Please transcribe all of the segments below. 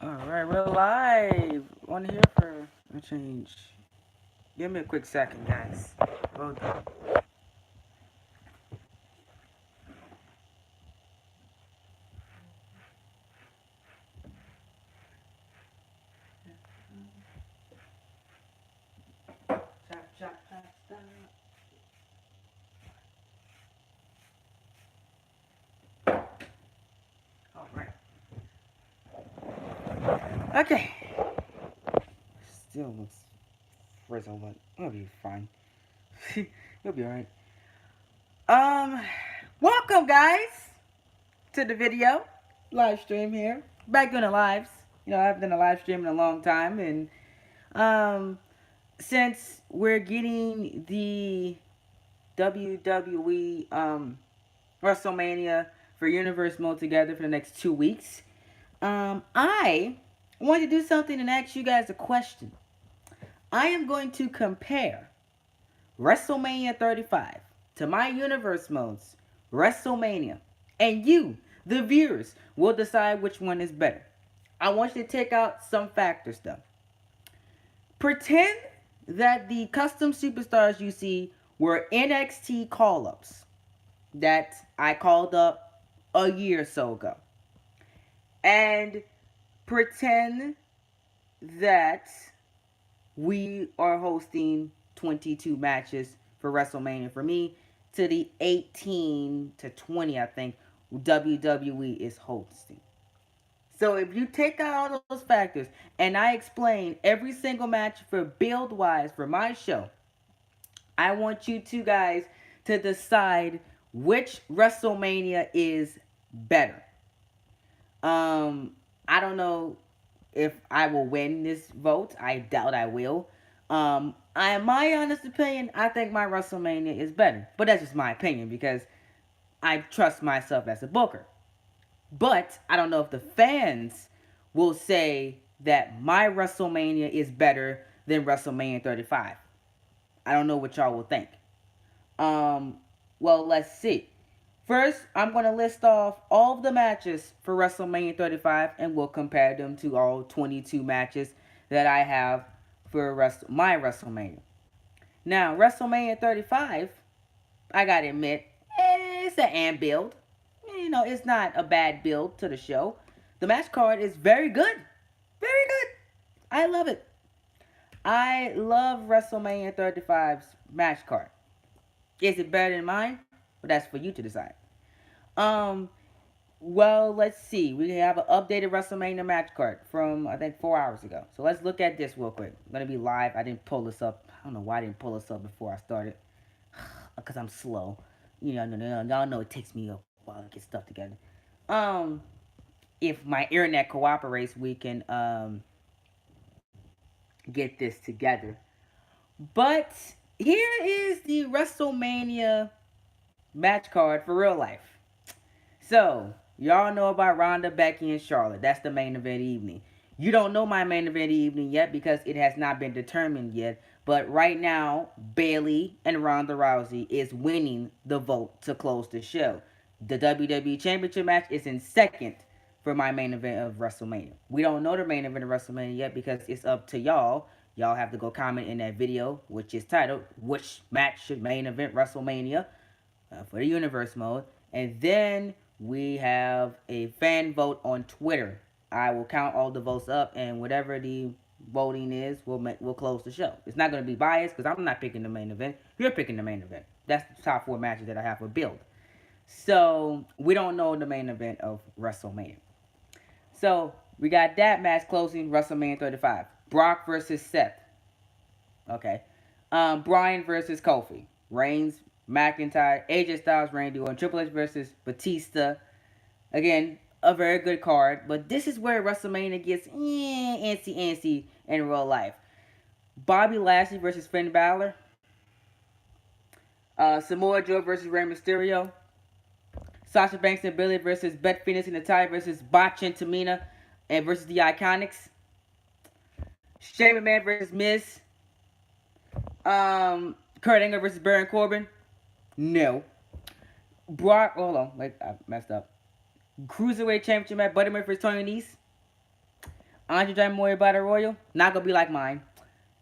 Alright, we're live. On here for a change. Give me a quick second, guys. Hold on. Chop, chop, chop, stop. Alright. Okay. Still looks frizzled, but it'll be fine. You'll be alright. Um, Welcome, guys, to the video. Live stream here. Back doing the lives. I haven't done a live stream in a long time, and um, since we're getting the WWE WrestleMania for Universe Mode together for the next 2 weeks, I want to do something and ask you guys a question. I am going to compare WrestleMania 35 to my Universe Modes, WrestleMania, and you, the viewers, will decide which one is better. I want you to take out some factors though. Pretend that the custom superstars you see were NXT call ups that I called up a year or so ago. And pretend that we are hosting 22 matches for WrestleMania for me to the 18 to 20, I think, WWE is hosting. So if you take out all those factors and I explain every single match for build wise for my show, I want you two guys to decide which WrestleMania is better. I don't know if I will win this vote. I doubt I will. In my honest opinion, I think my WrestleMania is better. But that's just my opinion because I trust myself as a booker. But I don't know if the fans will say that my WrestleMania is better than WrestleMania 35. I don't know what y'all will think. Um, well, let's see. First, I'm going to list off all of the matches for WrestleMania 35 and we'll compare them to all 22 matches that I have for my WrestleMania. Now, WrestleMania 35, I got to admit, it's an and build. It's not a bad build to the show. The match card is very good. Very good. I love it. I love WrestleMania 35's match card. Is it better than mine? Well, that's for you to decide. Um, well, let's see. We have an updated WrestleMania match card from I think 4 hours ago. So let's look at this real quick. I'm gonna be live. I didn't pull this up. I don't know why I didn't pull this up before I started. Because I'm slow. Y'all know it takes me a while to get stuff together. Um, if my internet cooperates, we can get this together. But here is the WrestleMania match card for real life. So, y'all know about Ronda, Becky, and Charlotte. That's the main event evening. You don't know my main event evening yet because it has not been determined yet. But right now, Bayley and Ronda Rousey is winning the vote to close the show. The WWE Championship match is in second for my main event of WrestleMania. We don't know the main event of WrestleMania yet because it's up to y'all. Y'all have to go comment in that video, which is titled, Which Match Should Main Event WrestleMania for the Universe Mode. And then we have a fan vote on Twitter. I will count all the votes up, and whatever the voting is, we'll close the show. It's not going to be biased because I'm not picking the main event. You're picking the main event. That's the top four matches that I have for build. So we don't know the main event of WrestleMania. So we got that match closing WrestleMania 35. Brock versus Seth. Okay. Bryan versus Kofi. Reigns, McIntyre, AJ Styles, Randy Orton, Triple H versus Batista. Again, a very good card, but this is where WrestleMania gets antsy in real life. Bobby Lashley versus Finn Balor. Samoa Joe versus Rey Mysterio. Sasha Banks and Billy versus Beth Phoenix and Natalya versus Botch and Tamina and versus the Iconics. Shane McMahon versus Miz. Kurt Angle versus Baron Corbin. No. Brock, hold on, wait, I messed up. Cruiserweight Championship match, Buddy Murphy versus Tony Nese. Andre Giant Memorial Battle Royal, not gonna be like mine.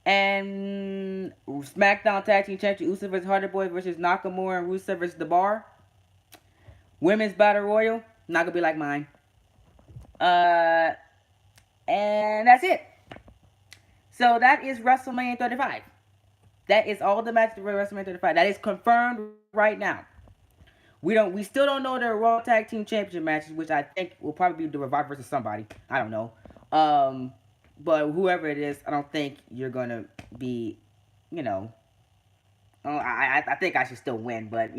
And SmackDown Tag Team Champion Uso vs Hardy Boy versus Nakamura and Rusev versus The Bar. Women's Battle Royal, not gonna be like mine. Uh, and that's it. So that is WrestleMania 35. That is all the matches for WrestleMania 35. That is confirmed right now. We still don't know the Raw Tag Team Championship matches, which I think will probably be the Revive versus somebody. I don't know. Um, but whoever it is, I don't think you're gonna be, you know. I think I should still win, but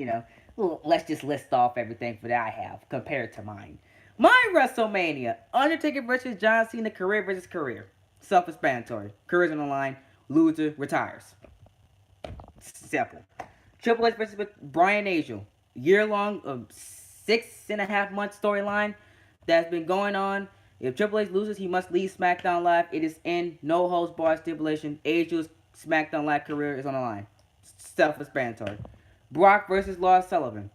let's just list off everything for that I have compared to mine. My WrestleMania: Undertaker versus John Cena, career versus career. Self-explanatory. Career's on the line. Loser retires. Simple. Triple H versus Brian Angel. Year long, 6.5 month storyline that's been going on. If Triple H loses, he must leave SmackDown Live. It is in no holds barred stipulation. Angel's SmackDown Live career is on the line. Self-explanatory. Brock versus Lars Sullivan.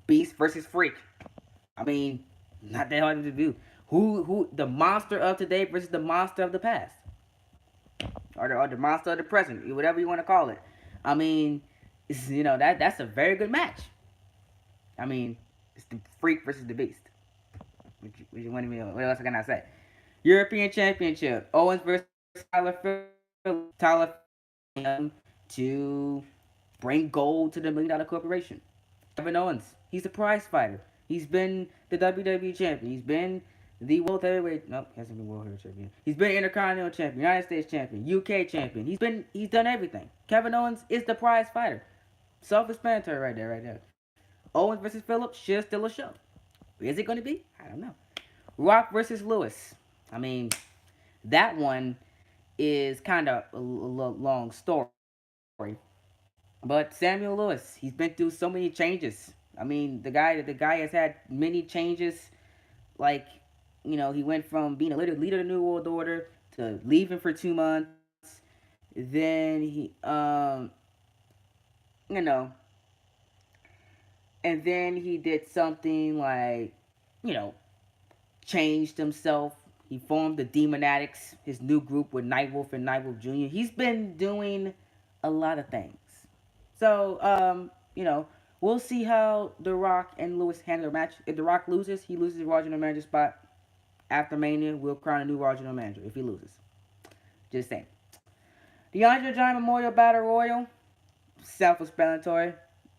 Beast versus Freak. I mean, not that hard to do. Who the monster of today versus the monster of the past, or the monster of the present, whatever you want to call it. I mean, that's a very good match. I mean, it's the Freak versus the Beast. What else can I say? European Championship. Owens versus Tyler Phillips. Tyler to bring gold to the $1 million corporation. Kevin Owens. He's a prize fighter. He's been the WWE champion. He's been the World Heavyweight. Nope, he hasn't been World Heavyweight champion. He's been Intercontinental champion, United States champion, UK champion. He's done everything. Kevin Owens is the prize fighter. Self-explanatory right there, right there. Owens versus Phillips should still a show. Is it going to be? I don't know. Rock versus Lewis. I mean, that one is kind of a long story. But Samuel Lewis, he's been through so many changes. I mean, the guy has had many changes. Like, he went from being a leader of the New World Order to leaving for 2 months. Then you know, and then he did something like, you know, changed himself. He formed the Demon Addicts, his new group with Nightwolf and Nightwolf Jr. He's been doing a lot of things. So, we'll see how The Rock and Lewis handle their match. If The Rock loses, he loses the Raw General Manager spot. After Mania, we'll crown a new Raw General Manager if he loses. Just saying. The Andre Giant Memorial Battle Royal, self-explanatory.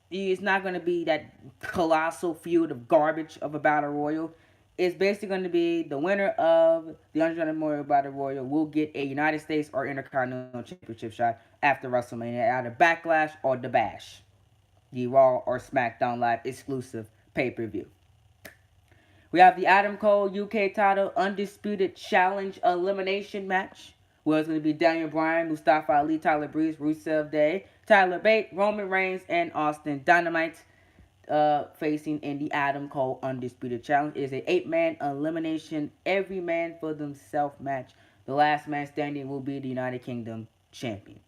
It's not going to be that colossal feud of garbage of a Battle Royal. It's basically going to be the winner of the Andre Giant Memorial Battle Royal will get a United States or Intercontinental Championship shot after WrestleMania, either Backlash or The Bash, the Raw or SmackDown Live exclusive pay-per-view. We have the Adam Cole UK title Undisputed Challenge Elimination match, where it's going to be Daniel Bryan, Mustafa Ali, Tyler Breeze, Rusev Day, Tyler Bate, Roman Reigns, and Austin Dynamite facing in the Adam Cole Undisputed Challenge. It is an 8-man elimination, every man for themselves match. The last man standing will be the United Kingdom champion.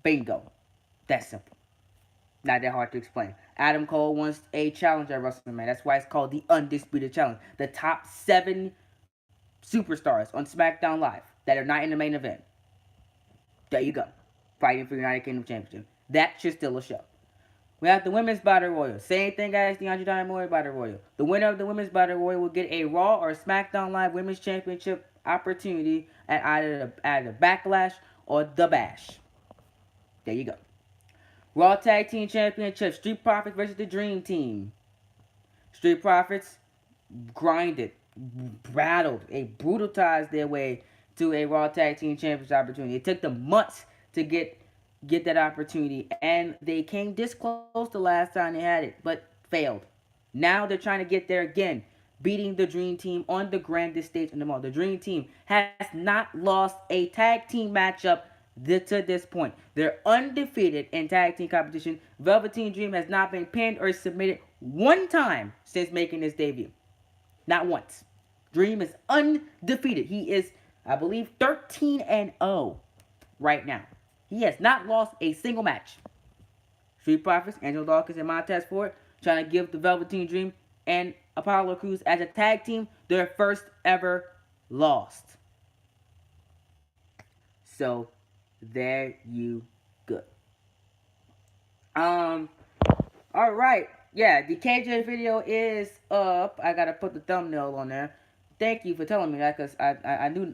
Bingo. That's simple. Not that hard to explain. Adam Cole wants a challenge at WrestleMania. That's why it's called the Undisputed Challenge. The top 7 superstars on SmackDown Live that are not in the main event. There you go. Fighting for the United Kingdom Championship. That should still a show. We have the Women's Battle Royal. Same thing as the Andre Giant Memorial Battle Royal. The winner of the Women's Battle Royal will get a Raw or SmackDown Live Women's Championship opportunity at either Backlash or The Bash. There you go. Raw Tag Team Championship. Street Profits versus the Dream Team. Street Profits grinded, battled, they brutalized their way to a Raw Tag Team Championship opportunity. It took them months to get that opportunity, and they came this close the last time they had it, but failed. Now they're trying to get there again, beating the Dream Team on the grandest stage in the mall. The Dream Team has not lost a tag team matchup to this point. They're undefeated in tag team competition. Velveteen Dream has not been pinned or submitted one time since making his debut. Not once. Dream is undefeated. He is, I believe, 13-0 right now. He has not lost a single match. Street Profits, Angelo Dawkins and Montez Ford trying to give the Velveteen Dream and Apollo Crews as a tag team their first ever lost. So there you go. Um, all right. Yeah, the KJ video is up. I gotta put the thumbnail on there. Thank you for telling me that, cause I knew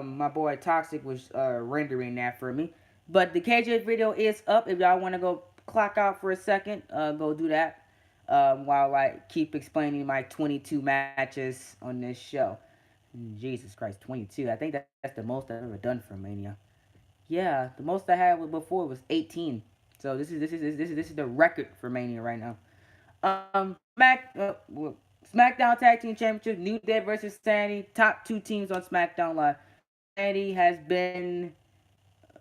my boy Toxic was rendering that for me. But the KJ video is up. If y'all want to go clock out for a second, go do that. While I keep explaining my 22 matches on this show. Jesus Christ, 22. I think that's the most I've ever done for Mania. Yeah, the most I had before was 18. So this is the record for Mania right now. SmackDown Tag Team Championship, New Day versus Sandy, top two teams on SmackDown Live. Sandy has been,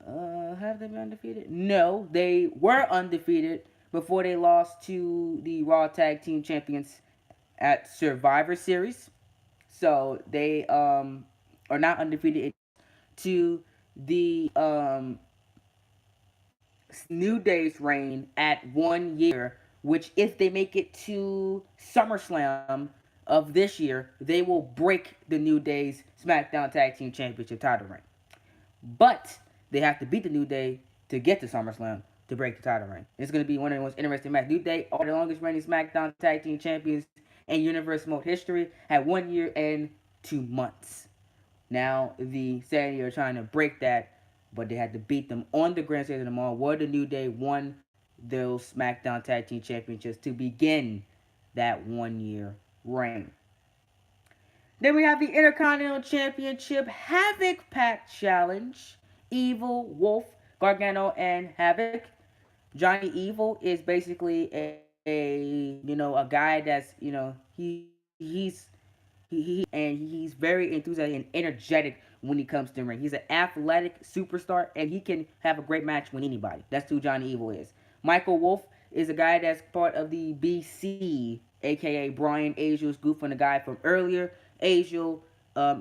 have they been undefeated? No, they were undefeated before they lost to the Raw Tag Team Champions at Survivor Series. So they are not undefeated to the New Day's reign at 1 year, which if they make it to SummerSlam of this year, they will break the New Day's SmackDown Tag Team Championship title reign. But they have to beat the New Day to get to SummerSlam to break the title reign. It's going to be one of the most interesting matches. New Day are the longest reigning SmackDown Tag Team Champions in Universe Mode history at 1 year and 2 months. Now the Sanity are trying to break that, but they had to beat them on the Grand Stage of the Mall, where the New Day won those SmackDown Tag Team Championships to begin that 1 year reign. Then we have the Intercontinental Championship Havoc Pack Challenge. Evil, Wolf, Gargano, and Havoc. Johnny Evil is basically a guy that's he's very enthusiastic and energetic when he comes to the ring. He's an athletic superstar, and he can have a great match with anybody. That's who Johnny Evil is. Michael Wolf is a guy that's part of the BC, aka Brian Asiel's goof on the guy from earlier. Asiel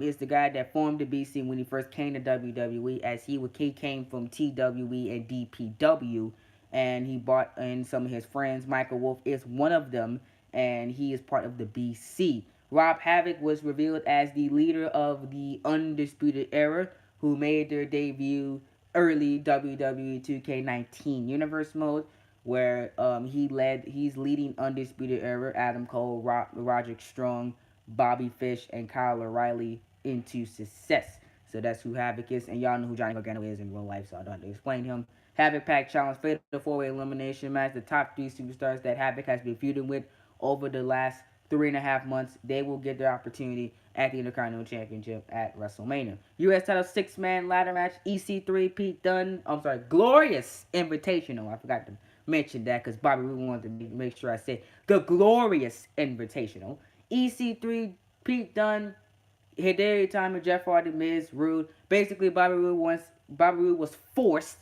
is the guy that formed the BC when he first came to WWE, as he came from TWE and DPW, and he brought in some of his friends. Michael Wolf is one of them, and he is part of the BC. Rob Havoc was revealed as the leader of the Undisputed Era, who made their debut early WWE 2K19 Universe mode, where he's leading Undisputed Era, Adam Cole, Roderick Strong, Bobby Fish, and Kyle O'Reilly into success. So that's who Havoc is, and y'all know who Johnny Gargano is in real life, so I don't have to explain him. Havoc Pack Challenge, Fatal 4-Way Elimination Match, the top three superstars that Havoc has been feuding with over the last 3.5 months, they will get their opportunity at the Intercontinental Championship at WrestleMania. U.S. title 6-man ladder match, EC3, Pete Dunne, Glorious Invitational. I forgot to mention that because Bobby Roode wanted to make sure I said the Glorious Invitational. EC3, Pete Dunne, Hideo Itami, Jeff Hardy, Miz, Rude. Basically, Bobby Roode was forced,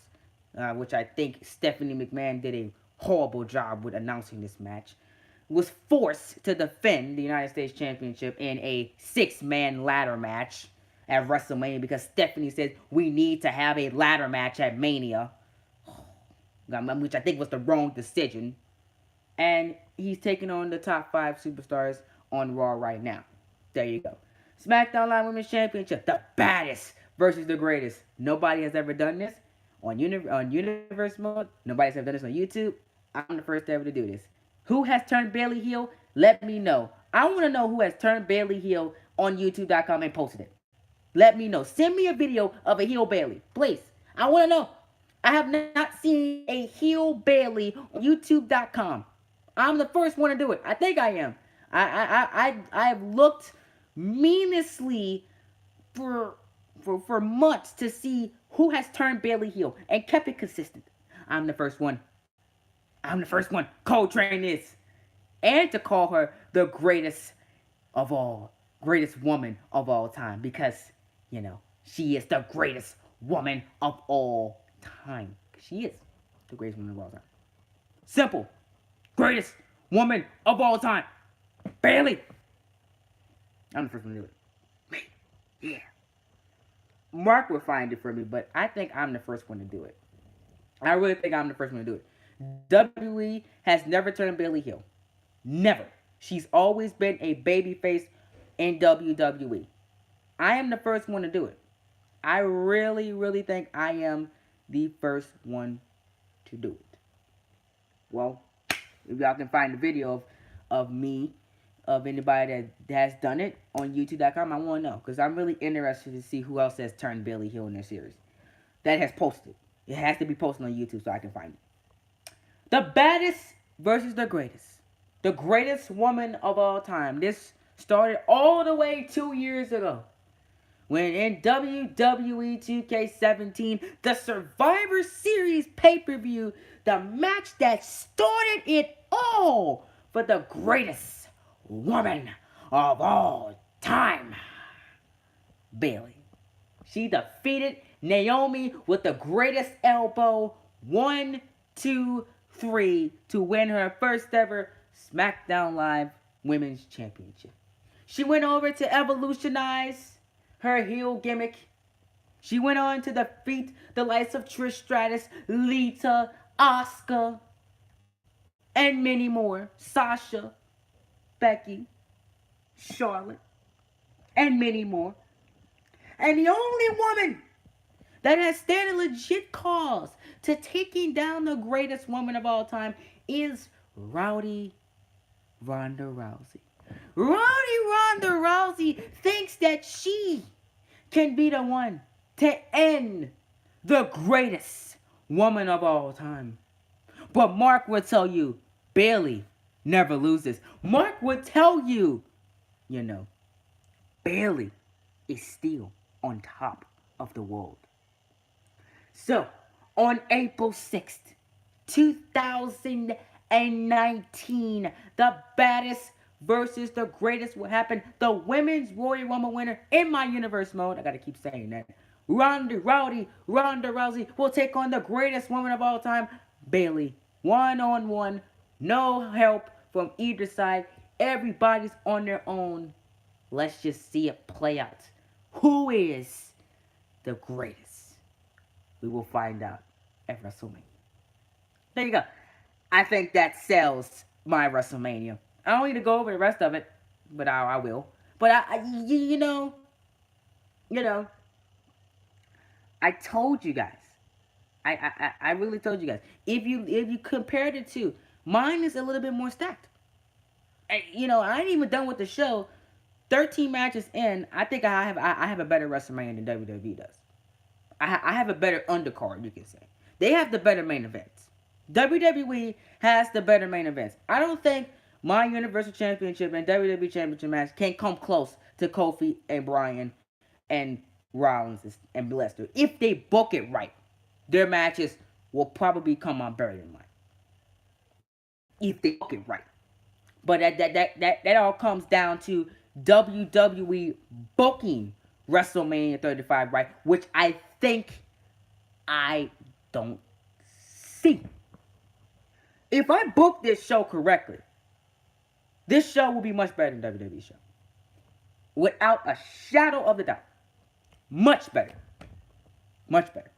which I think Stephanie McMahon did a horrible job with announcing this match, was forced to defend the United States Championship in a 6-man ladder match at WrestleMania because Stephanie said we need to have a ladder match at Mania, which I think was the wrong decision. And he's taking on the top 5 superstars on Raw right now. There you go. SmackDown Live Women's Championship, the baddest versus the greatest. Nobody has ever done this on Universe mode. Nobody's ever done this on YouTube. I'm the first ever to do this. Who has turned Bayley heel? Let me know. I want to know who has turned Bayley heel on YouTube.com and posted it. Let me know. Send me a video of a heel Bayley, please. I want to know. I have not seen a heel Bayley on YouTube.com. I'm the first one to do it. I think I am. I have looked meanously for months to see who has turned Bayley heel and kept it consistent. I'm the first one. I'm the first one. Coltrane is. And to call her the greatest of all, greatest woman of all time. Because, she is the greatest woman of all time. She is the greatest woman of all time. Simple. Greatest woman of all time. Bayley. I'm the first one to do it. Me. Yeah. Mark will find it for me, but I think I'm the first one to do it. I really think I'm the first one to do it. WWE has never turned Bayley heel. Never. She's always been a babyface in WWE. I am the first one to do it. I really, really think I am the first one to do it. Well, if y'all can find the video of me, of anybody that has done it on YouTube.com, I want to know. Because I'm really interested to see who else has turned Bailey Hill in their series. That has posted. It has to be posted on YouTube so I can find it. The baddest versus the greatest. The greatest woman of all time. This started all the way 2 years ago, when in WWE 2K17, the Survivor Series pay-per-view, the match that started it all for the greatest woman of all time, Bailey. She defeated Naomi with the greatest elbow, 1, 2, 3, to win her first ever SmackDown Live Women's Championship. She went over to evolutionize her heel gimmick. She went on to defeat the likes of Trish Stratus, Lita, Asuka, and many more. Sasha, Becky, Charlotte, and many more. And the only woman that has stated legit cause to taking down the greatest woman of all time is Rowdy Ronda Rousey. Rowdy Ronda Rousey thinks that she can be the one to end the greatest woman of all time. But Mark would tell you, Bailey never loses. Mark would tell you, you know, Bailey is still on top of the world. So, on April 6th, 2019, the baddest versus the greatest will happen. The Women's Royal Rumble winner in my universe mode, I gotta keep saying that, Ronda Rousey will take on the greatest woman of all time, Bailey. One-on-one, no help from either side. Everybody's on their own. Let's just see it play out. Who is the greatest? We will find out at WrestleMania. There you go. I think that sells my WrestleMania. I don't need to go over the rest of it, but I will. But you know, I told you guys. I really told you guys. If you compare the two, mine is a little bit more stacked. I ain't even done with the show. 13 matches in, I think I have a better WrestleMania than WWE does. I have a better undercard, you can say. They have the better main events. WWE has the better main events. I don't think my Universal Championship and WWE Championship match can come close to Kofi and Bryan and Rollins and Lesnar. If they book it right, their matches will probably come on better than mine. If they book it right. But that all comes down to WWE booking WrestleMania 35 right, which I think I don't see. If I book this show correctly, this show will be much better than WWE show. Without a shadow of a doubt. Much better. Much better.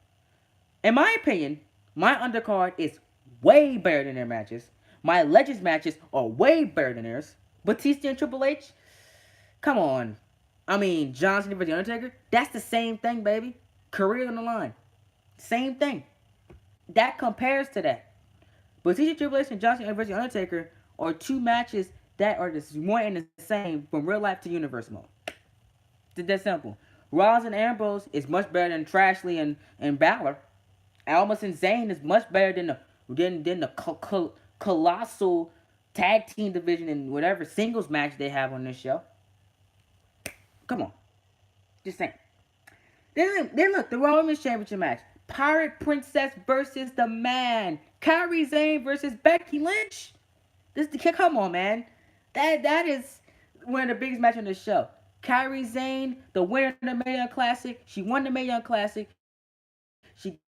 In my opinion, my undercard is way better than their matches. My Legends matches are way better than theirs. Batista and Triple H, come on. I mean, John Cena versus The Undertaker, that's the same thing, baby. Career on the line. Same thing. That compares to that. Batista, Triple H, and John Cena versus The Undertaker are two matches that are the one and the same from real life to universe mode. It's that simple. Rollins and Ambrose is much better than Trashley and Balor. Almas and Zayn is much better than the colossal tag team division and whatever singles match they have on this show. Come on. Just saying. Then look, the Raw Women's Championship match. Pirate Princess versus the Man. Kairi Sane versus Becky Lynch. Come on, man. That is one of the biggest matches on the show. Kairi Sane, the winner of the Mae Young Classic. She won the Mae Young Classic. She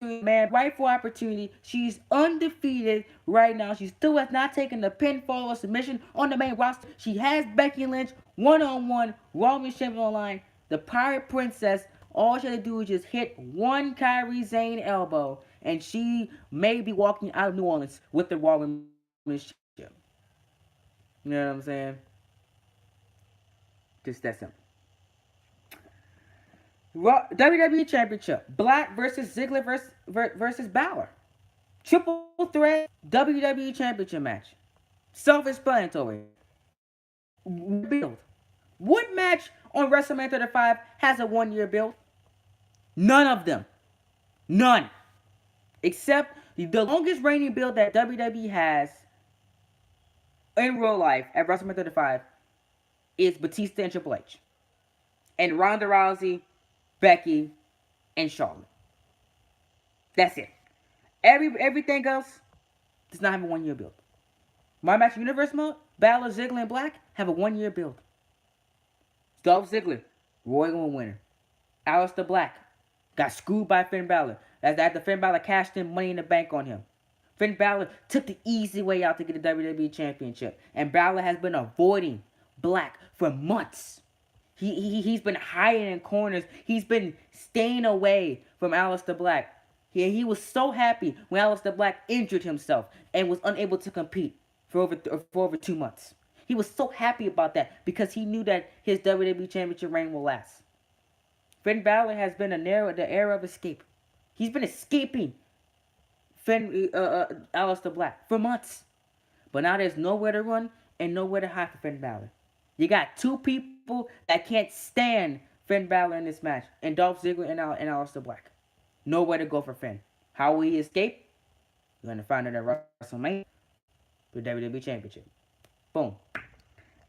man, rightful opportunity. She's undefeated right now. She still has not taken the pinfall or submission on the main roster. She has Becky Lynch one-on-one, Raw Women's Champion online. The Pirate Princess, all she had to do is just hit one Kairi Sane elbow, and she may be walking out of New Orleans with the Raw Women's Championship. You know what I'm saying? Just that simple. WWE Championship. Black versus Ziggler versus Balor. Triple threat WWE Championship match. Self-explanatory. Build. What match on WrestleMania 35 has a 1 year build? None of them. None. Except the longest reigning build that WWE has in real life at WrestleMania 35 is Batista and Triple H. And Ronda Rousey, Becky, and Charlotte. That's it. Everything else does not have a 1 year build. My match universe mode, Balor, Ziggler, and Black have a 1 year build. Dolph Ziggler, Royal Rumble winner. Aleister Black got screwed by Finn Balor. That's after Finn Balor cashed in Money in the Bank on him. Finn Balor took the easy way out to get the WWE Championship. And Balor has been avoiding Black for months. He's been hiding in corners. He's been staying away from Aleister Black. He was so happy when Aleister Black injured himself and was unable to compete for over 2 months. He was so happy about that because he knew that his WWE Championship reign will last. Finn Balor has been the era of escape. He's been escaping Aleister Black for months. But now there's nowhere to run and nowhere to hide for Finn Balor. You got two people that can't stand Finn Balor in this match, and Dolph Ziggler and Aleister Black. Nowhere to go for Finn. How will he escape? You're going to find out at WrestleMania, the WWE Championship. Boom.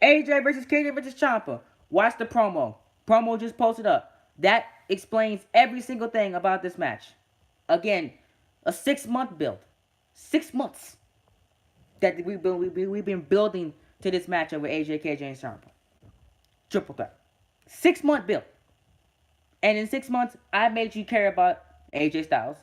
AJ versus KJ versus Ciampa. Watch the promo. Promo just posted up. That explains every single thing about this match. Again, a 6-month build. 6 months that we've been building to this matchup with AJ, KJ, and Ciampa. Triple threat. 6-month build. And in 6 months, I made you care about AJ Styles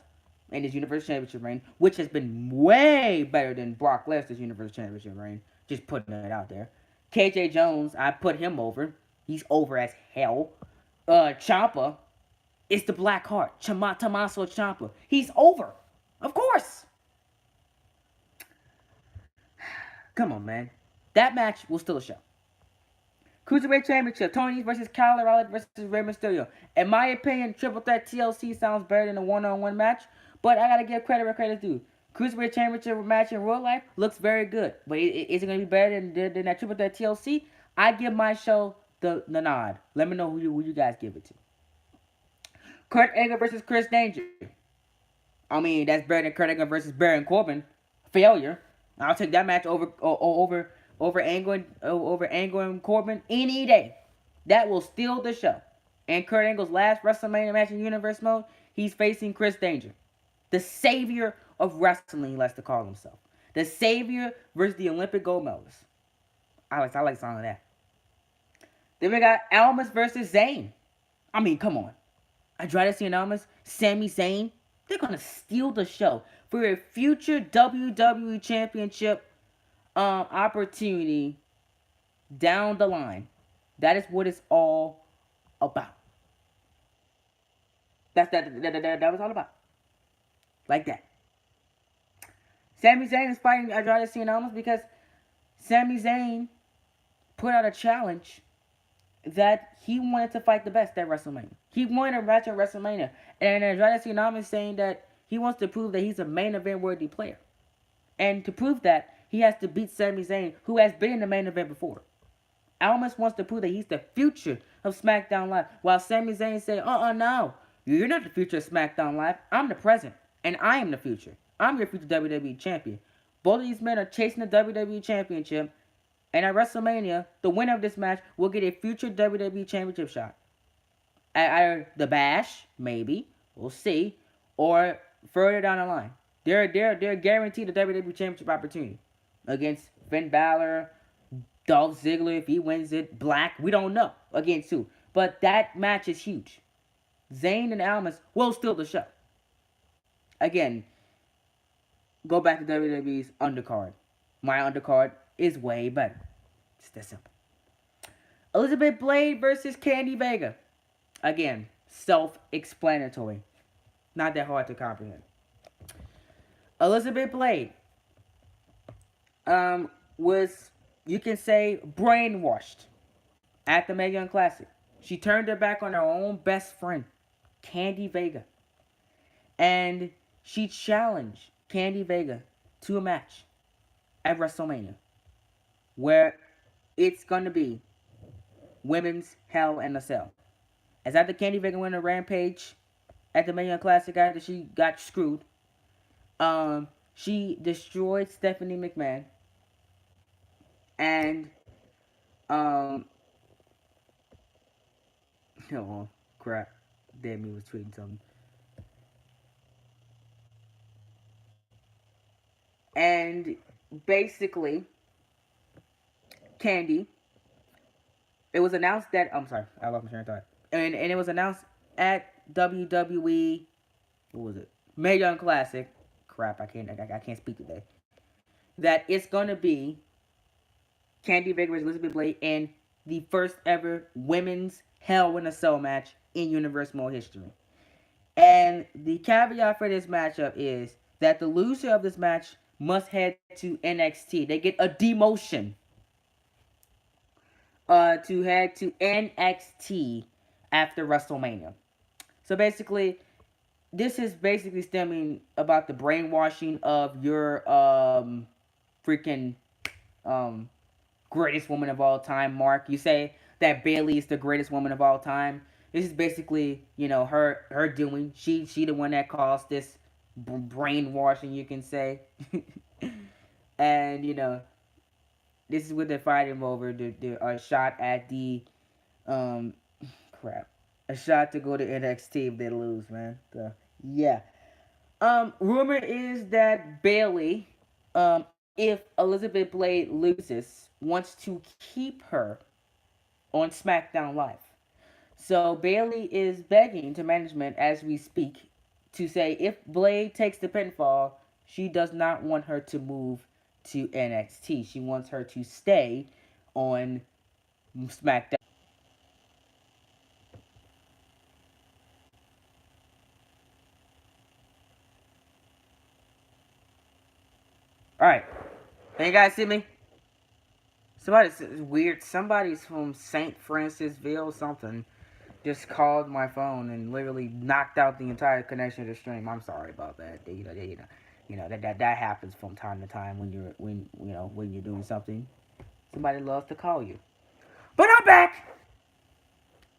and his Universal Championship reign, which has been way better than Brock Lesnar's Universal Championship reign. Just putting it out there. KJ Jones, I put him over. He's over as hell. Ciampa is the Black Heart. Tommaso Ciampa. He's over. Of course. Come on, man. That match was still a show. Cruiserweight Championship. Tony versus Kyle O'Reilly versus Rey Mysterio. In my opinion, Triple Threat TLC sounds better than a one-on-one match. But I gotta give credit where credit's due. Cruiserweight Championship match in real life looks very good. But is it going to be better than that Triple Threat TLC? I give my show the nod. Let me know who you guys give it to. Kurt Angle versus Chris Danger. I mean, that's better than Kurt Angle versus Baron Corbin. Failure. I'll take that match over Angle and Corbin any day. That will steal the show. And Kurt Angle's last WrestleMania match in Universe mode, he's facing Chris Danger. The savior of wrestling, he likes to call himself. The savior versus the Olympic gold medalist. I like some of that. Then we got Almas versus Zayn. I mean, come on. Andrade Cien Almas, Sami Zayn, they're going to steal the show for a future WWE Championship opportunity down the line. That is what it's all about. That was all about. Like that. Sami Zayn is fighting Andrade Cien Almas because Sami Zayn put out a challenge that he wanted to fight the best at WrestleMania. He wanted a match at WrestleMania. And Andrade Cien Almas is saying that he wants to prove that he's a main event worthy player. And to prove that, he has to beat Sami Zayn, who has been in the main event before. Almas wants to prove that he's the future of SmackDown Live. While Sami Zayn say, no. You're not the future of SmackDown Live. I'm the present. And I am the future. I'm your future WWE champion. Both of these men are chasing the WWE championship. And at WrestleMania, the winner of this match will get a future WWE championship shot. At either the Bash, maybe. We'll see. Or further down the line. They're guaranteed a WWE championship opportunity. Against Finn Balor, Dolph Ziggler, if he wins it, Black, we don't know. Against who. But that match is huge. Zayn and Almas will steal the show. Again, go back to WWE's undercard. My undercard is way better. It's that simple. Elizabeth Blade versus Candy Vega. Again, self-explanatory. Not that hard to comprehend. Elizabeth Blade was, you can say, brainwashed at the Mae Young Classic. She turned her back on her own best friend, Candy Vega, and she challenged Candy Vega to a match at WrestleMania, where it's gonna be women's Hell in a Cell. As after Candy Vega went on a rampage at the Mae Young Classic after she got screwed, she destroyed Stephanie McMahon and um oh crap, damn me was tweeting something. And basically, Candy, it was announced that I'm sorry, I lost my train of thought. And it was announced at WWE. What was it? Mae Young Classic. Crap, I can't speak today. That it's gonna be Candy Vega versus Elizabeth Blade in the first ever women's Hell in a Cell match in Universal history. And the caveat for this matchup is that the loser of this match must head to NXT. They get a demotion to head to NXT after WrestleMania. So basically, this is basically stemming about the brainwashing of your freaking um greatest woman of all time, Mark. You say that Bailey is the greatest woman of all time. This is basically, her doing. She the one that caused this brainwashing, you can say. And this is what they're fighting over. The shot at the um crap, a shot to go to NXT if they lose, man. So, yeah. Rumor is that Bailey, if Elizabeth Blade loses, wants to keep her on SmackDown Live. So Bailey is begging to management as we speak to say if Blade takes the pinfall, she does not want her to move to NXT. She wants her to stay on SmackDown. All right, can you guys see me? Somebody's weird. Somebody's from St. Francisville, something, just called my phone and literally knocked out the entire connection to the stream. I'm sorry about that. That happens from time to time when you're doing something. Somebody loves to call you. But I'm back.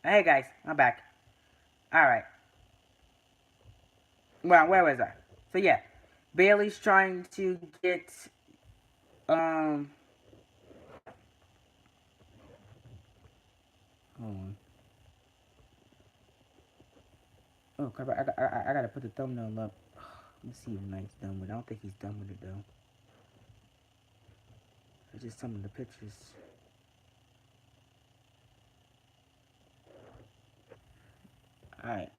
Hey guys, I'm back. All right. Well, where was I? So yeah, Bailey's trying to get um. Hold on. Oh crap! I gotta put the thumbnail up. Let's see if Knight's done with it. I don't think he's done with it though. It's just some of the pictures. Alright.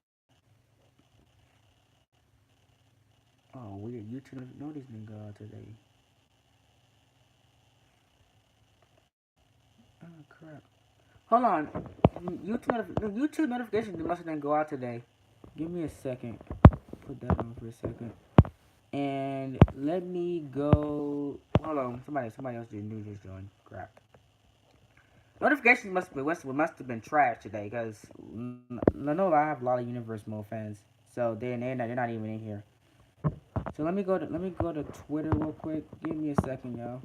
Oh, weird. YouTube notice didn't go out today. Oh, crap. Hold on. YouTube notifications must have didn't go out today. Give me a second. Put that on for a second. And let me go. Hold on. Somebody else did new just joined. Crap. Notifications must have been trash today because I have a lot of Universe Mode fans, so they're not even in here. So let me go to Twitter real quick. Give me a second, y'all.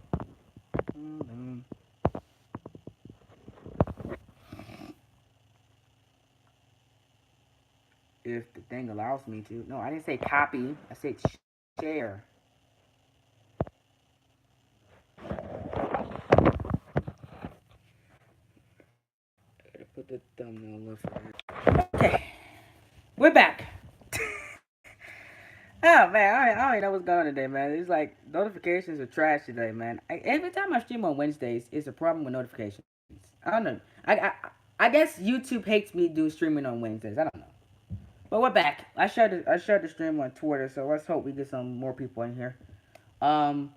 If the thing allows me to. No, I didn't say copy. I said share. I gotta put the thumbnail up for it. Okay, we're back. Oh man, I don't know what's going on today, man. It's like notifications are trash today, man. Every time I stream on Wednesdays, it's a problem with notifications. I don't know. I guess YouTube hates me do streaming on Wednesdays. I don't know. But we're back. I shared the stream on Twitter, so let's hope we get some more people in here. Um,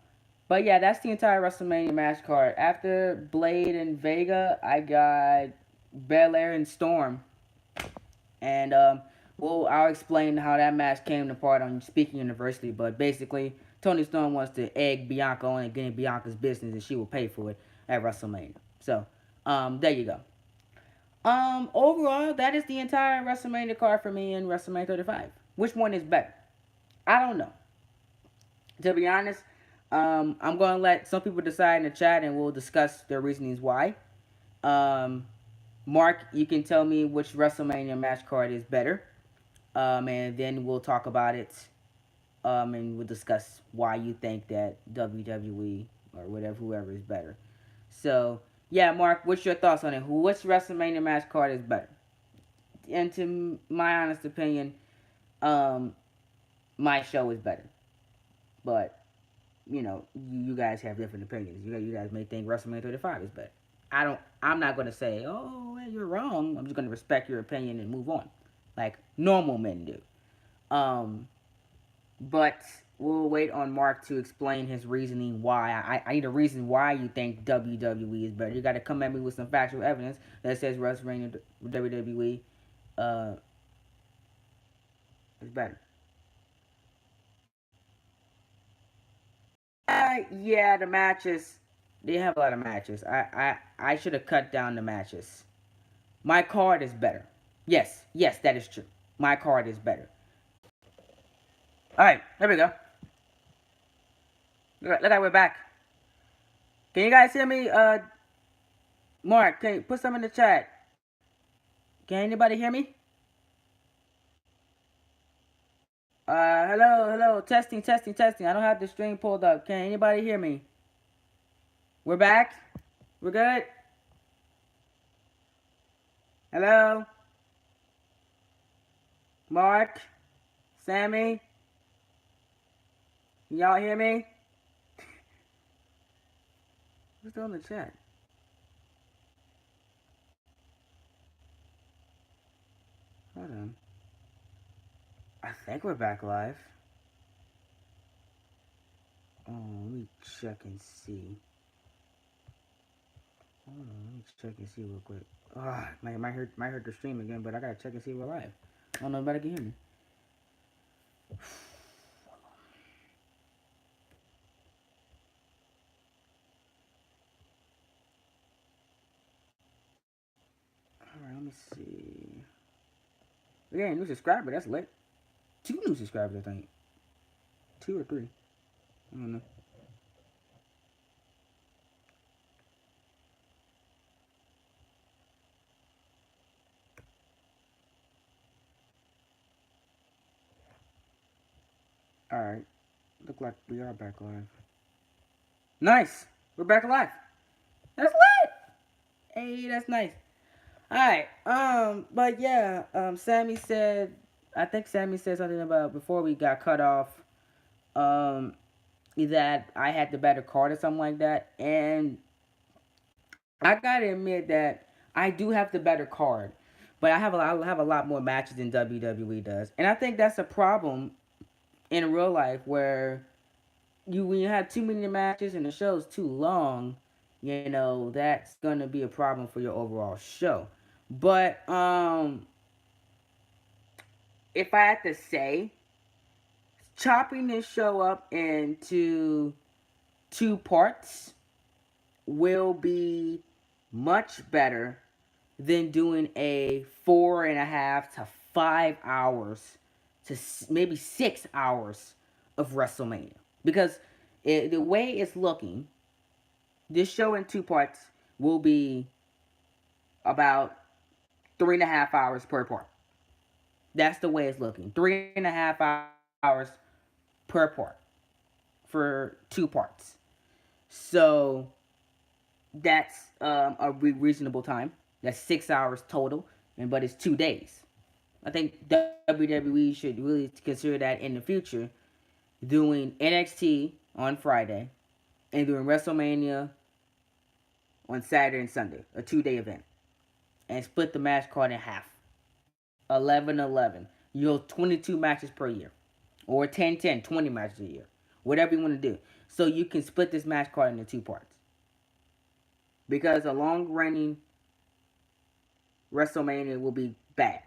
but yeah, that's the entire WrestleMania match card. After Blade and Vega, I got Belair and Storm, and well, I'll explain how that match came apart on Speaking University. But basically, Tony Storm wants to egg Bianca on and get in Bianca's business, and she will pay for it at WrestleMania. So, there you go. Overall, that is the entire WrestleMania card for me in WrestleMania 35. Which one is better? I don't know. To be honest, I'm going to let some people decide in the chat and we'll discuss their reasonings why. Um, Mark, you can tell me which WrestleMania match card is better. And then we'll talk about it. And we'll discuss why you think that WWE or whatever, whoever is better. So, yeah, Mark, what's your thoughts on it? Which WrestleMania match card is better? And to my honest opinion, um, my show is better. But you guys have different opinions. You guys may think WrestleMania 35 is better. I don't. I'm not gonna say, oh, well, you're wrong. I'm just gonna respect your opinion and move on, like normal men do. Um, but we'll wait on Mark to explain his reasoning why. I need a reason why you think WWE is better. You got to come at me with some factual evidence that says WrestleMania WWE uh, is better. Yeah, the matches. They have a lot of matches. I should have cut down the matches. My card is better. Yes, yes, that is true. My card is better. All right, there we go. Look like we're back. Can you guys hear me? Mark, can you put some in the chat? Can anybody hear me? Hello, hello, testing, testing, testing. I don't have the string pulled up. Can anybody hear me? We're back. We're good. Hello, Mark, Sammy. Can y'all hear me? Who's still in the chat? Hold on. I think we're back live. Oh, let me check and see. Hold on, let me check and see real quick. Ah, might hurt the stream again, but I gotta check and see we're live. I don't know if anybody can hear me. Alright, let me see. We got a new subscriber, that's lit. 2 new subscribers, I think. 2 or 3. I don't know. Alright. Look like we are back live. Nice! We're back live. That's lit! Hey, that's nice. Alright, but yeah, Sammy said, I think Sammy said something about before we got cut off, um, that I had the better card or something like that. And I gotta admit that I do have the better card, but I have a lot more matches than WWE does, and I think that's a problem in real life where when you have too many matches and the show's too long, that's gonna be a problem for your overall show. But if I had to say, chopping this show up into 2 parts will be much better than doing a 4.5 to 5 hours to maybe 6 hours of WrestleMania. Because the way it's looking, this show in 2 parts will be about 3.5 hours per part. That's the way it's looking. 3.5 hours per part for 2 parts. So that's a reasonable time. That's 6 hours total, but it's 2 days. I think WWE should really consider that in the future, doing NXT on Friday and doing WrestleMania on Saturday and Sunday, a 2-day event, and split the match card in half. 11-11. You'll 22 matches per year, or 10-10, 20 matches a year, whatever you want to do. So you can split this match card into 2 parts. Because a long running WrestleMania will be bad.